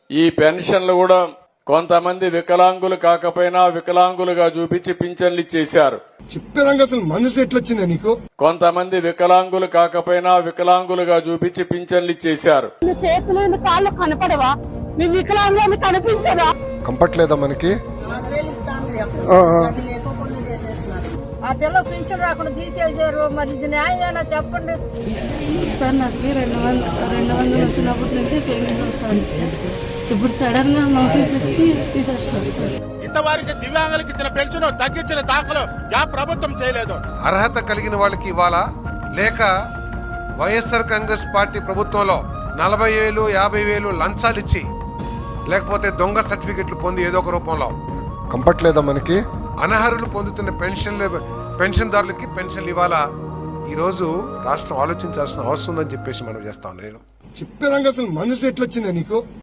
ఈ పెన్షన్లు కూడా కొంతమంది వికలాంగులు కాకపోయినా వికలాంగులుగా చూపించి పింఛన్లు ఇచ్చేశారు. చెప్పేదాకా అసలు మనసు ఎట్లొచ్చిందా నీకు? కొంతమంది వికలాంగులు కాకపోయినా వికలాంగులుగా చూపించి పింఛన్లు ఇచ్చేశారు. చేతులు కాళ్ళు కనపడవా? మీ వికలాంగులు కనిపించదా? కంపట్లేదా మనకి? ఆ పిల్ల పింఛన్ రాకుండా తీసేసారు. మరి ఇది న్యాయమేనా చెప్పండి సార్. నాకు 200 వచ్చినప్పటి నుంచి పెండింగ్ వస్తుంది. ఇప్పుడు సడన్ గా నోటీస్ ఇచ్చి తీసేస్తారు సార్. ఇంతవారికి దివ్యాంగులకు ఇచ్చిన పెన్షన్ తగ్గించిన దాఖలు ప్రభుత్వం చేయలేదు. అర్హత కలిగిన వాళ్ళకి ఇవ్వాలా, లేక వైఎస్ఆర్ కాంగ్రెస్ పార్టీ ప్రభుత్వంలో 40,000 50,000 లంచాలు ఇచ్చి, లేకపోతే దొంగ సర్టిఫికెట్లు పొంది ఏదో ఒక రూపంలో కంపట్లేదా మనకి? అనర్హులు పొందుతున్న పెన్షన్దారులకి పెన్షన్లు ఇవ్వాలా? ఈరోజు రాష్ట్రం ఆలోచించాల్సిన అవసరం ఉందని చెప్పేసి మనం చేస్తాం. నేను చెప్పేదాకా అసలు మనసు ఎట్లొచ్చిందా నీకు?